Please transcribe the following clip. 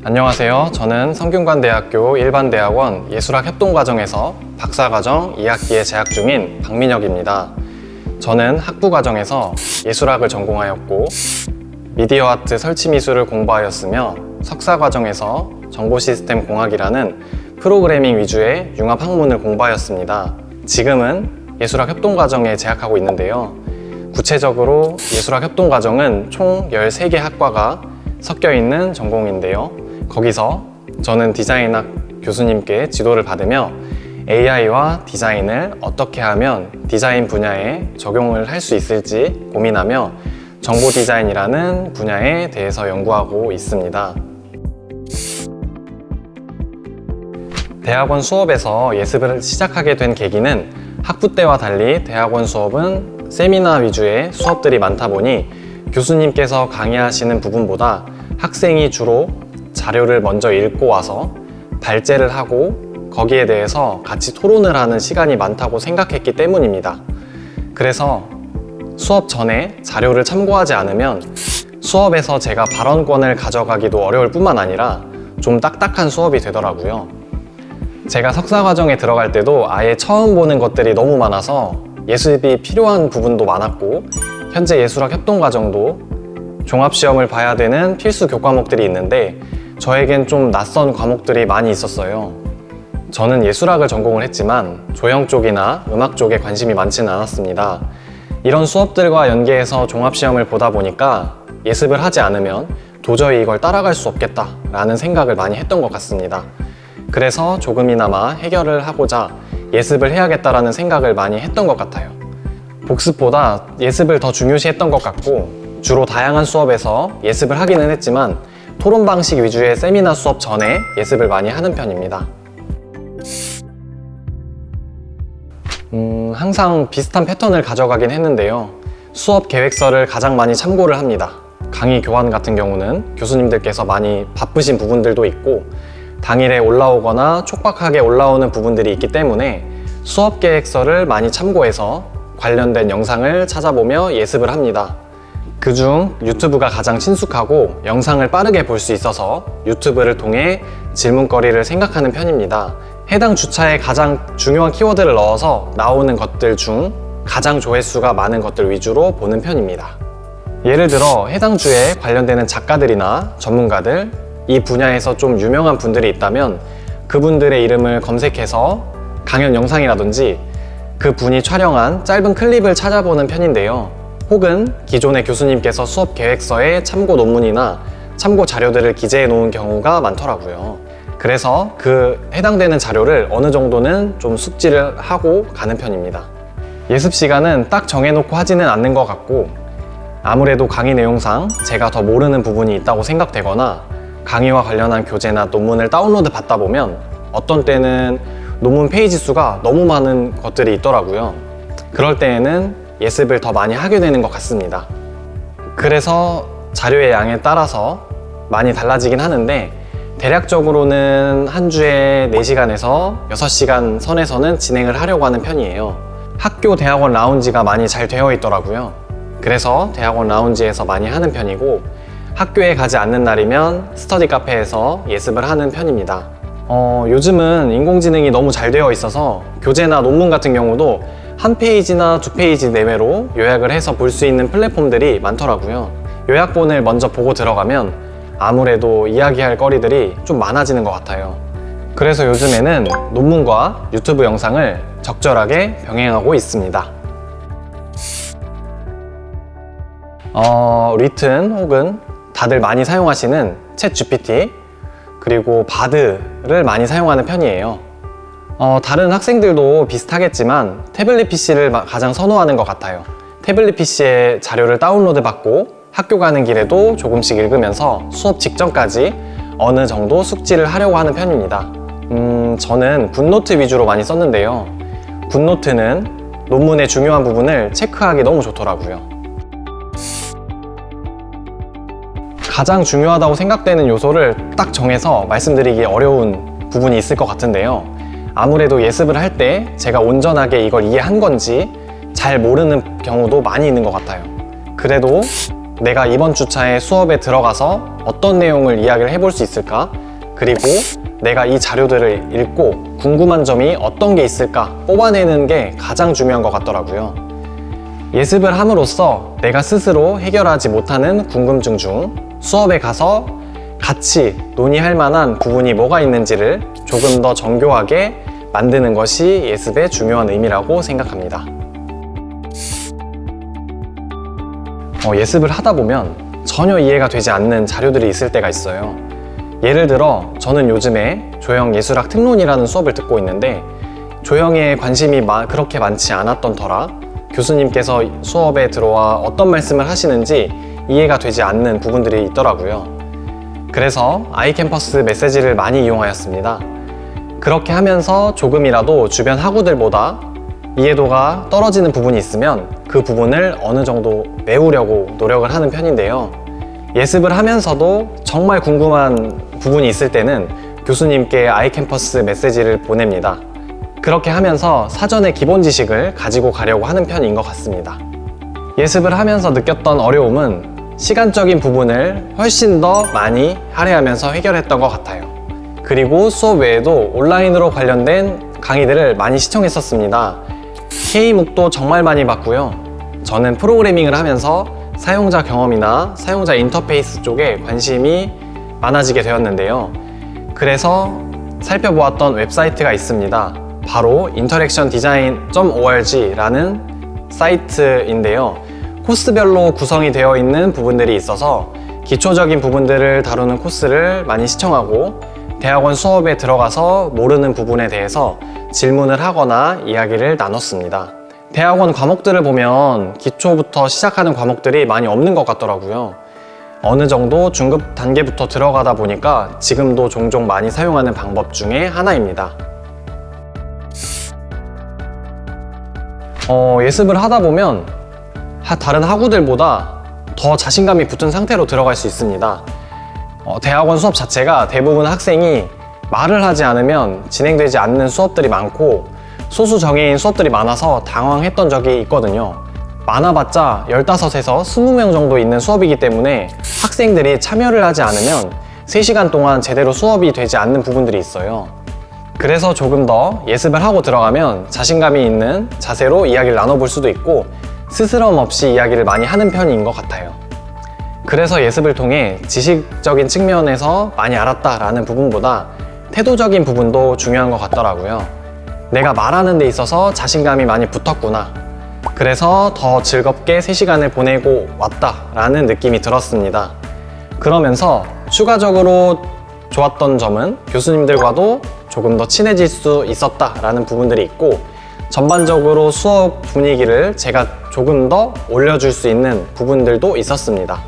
안녕하세요. 저는 성균관대학교 일반대학원 예술학 협동과정에서 박사과정 2학기에 재학 중인 박민혁입니다. 저는 학부과정에서 예술학을 전공하였고 미디어 아트 설치미술을 공부하였으며 석사과정에서 정보시스템 공학이라는 프로그래밍 위주의 융합학문을 공부하였습니다. 지금은 예술학 협동과정에 재학하고 있는데요. 구체적으로 예술학 협동과정은 총 13개 학과가 섞여 있는 전공인데요. 거기서 저는 디자인학 교수님께 지도를 받으며 AI와 디자인을 어떻게 하면 디자인 분야에 적용을 할 수 있을지 고민하며 정보 디자인이라는 분야에 대해서 연구하고 있습니다. 대학원 수업에서 예습을 시작하게 된 계기는 학부 때와 달리 대학원 수업은 세미나 위주의 수업들이 많다 보니 교수님께서 강의하시는 부분보다 학생이 주로 자료를 먼저 읽고 와서 발제를 하고 거기에 대해서 같이 토론을 하는 시간이 많다고 생각했기 때문입니다. 그래서 수업 전에 자료를 참고하지 않으면 수업에서 제가 발언권을 가져가기도 어려울 뿐만 아니라 좀 딱딱한 수업이 되더라고요. 제가 석사 과정에 들어갈 때도 아예 처음 보는 것들이 너무 많아서 예습이 필요한 부분도 많았고 현재 예술학 협동 과정도 종합시험을 봐야 되는 필수 교과목들이 있는데 저에겐 좀 낯선 과목들이 많이 있었어요. 저는 예술학을 전공을 했지만 조형 쪽이나 음악 쪽에 관심이 많지는 않았습니다. 이런 수업들과 연계해서 종합시험을 보다 보니까 예습을 하지 않으면 도저히 이걸 따라갈 수 없겠다라는 생각을 많이 했던 것 같습니다. 그래서 조금이나마 해결을 하고자 예습을 해야겠다라는 생각을 많이 했던 것 같아요. 복습보다 예습을 더 중요시했던 것 같고 주로 다양한 수업에서 예습을 하기는 했지만 토론 방식 위주의 세미나 수업 전에 예습을 많이 하는 편입니다. 항상 비슷한 패턴을 가져가긴 했는데요. 수업 계획서를 가장 많이 참고를 합니다. 강의 교환 같은 경우는 교수님들께서 많이 바쁘신 부분들도 있고 당일에 올라오거나 촉박하게 올라오는 부분들이 있기 때문에 수업 계획서를 많이 참고해서 관련된 영상을 찾아보며 예습을 합니다. 그중 유튜브가 가장 친숙하고 영상을 빠르게 볼 수 있어서 유튜브를 통해 질문거리를 생각하는 편입니다. 해당 주차에 가장 중요한 키워드를 넣어서 나오는 것들 중 가장 조회수가 많은 것들 위주로 보는 편입니다. 예를 들어 해당 주에 관련되는 작가들이나 전문가들, 이 분야에서 좀 유명한 분들이 있다면 그분들의 이름을 검색해서 강연 영상이라든지 그 분이 촬영한 짧은 클립을 찾아보는 편인데요. 혹은 기존의 교수님께서 수업 계획서에 참고 논문이나 참고 자료들을 기재해 놓은 경우가 많더라고요. 그래서 그 해당되는 자료를 어느 정도는 좀 숙지를 하고 가는 편입니다. 예습 시간은 딱 정해놓고 하지는 않는 것 같고 아무래도 강의 내용상 제가 더 모르는 부분이 있다고 생각되거나 강의와 관련한 교재나 논문을 다운로드 받다 보면 어떤 때는 논문 페이지 수가 너무 많은 것들이 있더라고요. 그럴 때에는 예습을 더 많이 하게 되는 것 같습니다. 그래서 자료의 양에 따라서 많이 달라지긴 하는데 대략적으로는 한 주에 4시간에서 6시간 선에서는 진행을 하려고 하는 편이에요. 학교 대학원 라운지가 많이 잘 되어 있더라고요. 그래서 대학원 라운지에서 많이 하는 편이고 학교에 가지 않는 날이면 스터디 카페에서 예습을 하는 편입니다. 요즘은 인공지능이 너무 잘 되어 있어서 교재나 논문 같은 경우도 한 페이지나 2페이지 내외로 요약을 해서 볼 수 있는 플랫폼들이 많더라고요. 요약본을 먼저 보고 들어가면 아무래도 이야기할 거리들이 좀 많아지는 것 같아요. 그래서 요즘에는 논문과 유튜브 영상을 적절하게 병행하고 있습니다. 리튼 혹은 다들 많이 사용하시는 챗 GPT 그리고 바드를 많이 사용하는 편이에요. 다른 학생들도 비슷하겠지만 태블릿 PC를 가장 선호하는 것 같아요. 태블릿 PC에 자료를 다운로드 받고 학교 가는 길에도 조금씩 읽으면서 수업 직전까지 어느 정도 숙지를 하려고 하는 편입니다. 저는 굿노트 위주로 많이 썼는데요. 굿노트는 논문의 중요한 부분을 체크하기 너무 좋더라고요. 가장 중요하다고 생각되는 요소를 딱 정해서 말씀드리기 어려운 부분이 있을 것 같은데요. 아무래도 예습을 할 때 제가 온전하게 이걸 이해한 건지 잘 모르는 경우도 많이 있는 것 같아요. 그래도 내가 이번 주차에 수업에 들어가서 어떤 내용을 이야기를 해볼 수 있을까? 그리고 내가 이 자료들을 읽고 궁금한 점이 어떤 게 있을까 뽑아내는 게 가장 중요한 것 같더라고요. 예습을 함으로써 내가 스스로 해결하지 못하는 궁금증 중 수업에 가서 같이 논의할 만한 부분이 뭐가 있는지를 조금 더 정교하게 만드는 것이 예습의 중요한 의미라고 생각합니다. 예습을 하다 보면 전혀 이해가 되지 않는 자료들이 있을 때가 있어요. 예를 들어 저는 요즘에 조형예술학 특론이라는 수업을 듣고 있는데 조형에 관심이 그렇게 많지 않았던 터라 교수님께서 수업에 들어와 어떤 말씀을 하시는지 이해가 되지 않는 부분들이 있더라고요. 그래서 아이캠퍼스 메시지를 많이 이용하였습니다. 그렇게 하면서 조금이라도 주변 학우들보다 이해도가 떨어지는 부분이 있으면 그 부분을 어느 정도 메우려고 노력을 하는 편인데요. 예습을 하면서도 정말 궁금한 부분이 있을 때는 교수님께 아이캠퍼스 메시지를 보냅니다. 그렇게 하면서 사전에 기본 지식을 가지고 가려고 하는 편인 것 같습니다. 예습을 하면서 느꼈던 어려움은 시간적인 부분을 훨씬 더 많이 할애하면서 해결했던 것 같아요. 그리고 수업 외에도 온라인으로 관련된 강의들을 많이 시청했었습니다. K묵도 정말 많이 봤고요. 저는 프로그래밍을 하면서 사용자 경험이나 사용자 인터페이스 쪽에 관심이 많아지게 되었는데요. 그래서 살펴보았던 웹사이트가 있습니다. 바로 interactiondesign.org라는 사이트인데요. 코스별로 구성이 되어 있는 부분들이 있어서 기초적인 부분들을 다루는 코스를 많이 시청하고 대학원 수업에 들어가서 모르는 부분에 대해서 질문을 하거나 이야기를 나눴습니다. 대학원 과목들을 보면 기초부터 시작하는 과목들이 많이 없는 것 같더라고요. 어느 정도 중급 단계부터 들어가다 보니까 지금도 종종 많이 사용하는 방법 중에 하나입니다. 예습을 하다 보면 다른 학우들보다 더 자신감이 붙은 상태로 들어갈 수 있습니다. 대학원 수업 자체가 대부분 학생이 말을 하지 않으면 진행되지 않는 수업들이 많고 소수 정예인 수업들이 많아서 당황했던 적이 있거든요. 많아봤자 15에서 20명 정도 있는 수업이기 때문에 학생들이 참여를 하지 않으면 3시간 동안 제대로 수업이 되지 않는 부분들이 있어요. 그래서 조금 더 예습을 하고 들어가면 자신감이 있는 자세로 이야기를 나눠볼 수도 있고 스스럼 없이 이야기를 많이 하는 편인 것 같아요. 그래서 예습을 통해 지식적인 측면에서 많이 알았다라는 부분보다 태도적인 부분도 중요한 것 같더라고요. 내가 말하는 데 있어서 자신감이 많이 붙었구나. 그래서 더 즐겁게 3시간을 보내고 왔다라는 느낌이 들었습니다. 그러면서 추가적으로 좋았던 점은 교수님들과도 조금 더 친해질 수 있었다라는 부분들이 있고 전반적으로 수업 분위기를 제가 조금 더 올려줄 수 있는 부분들도 있었습니다.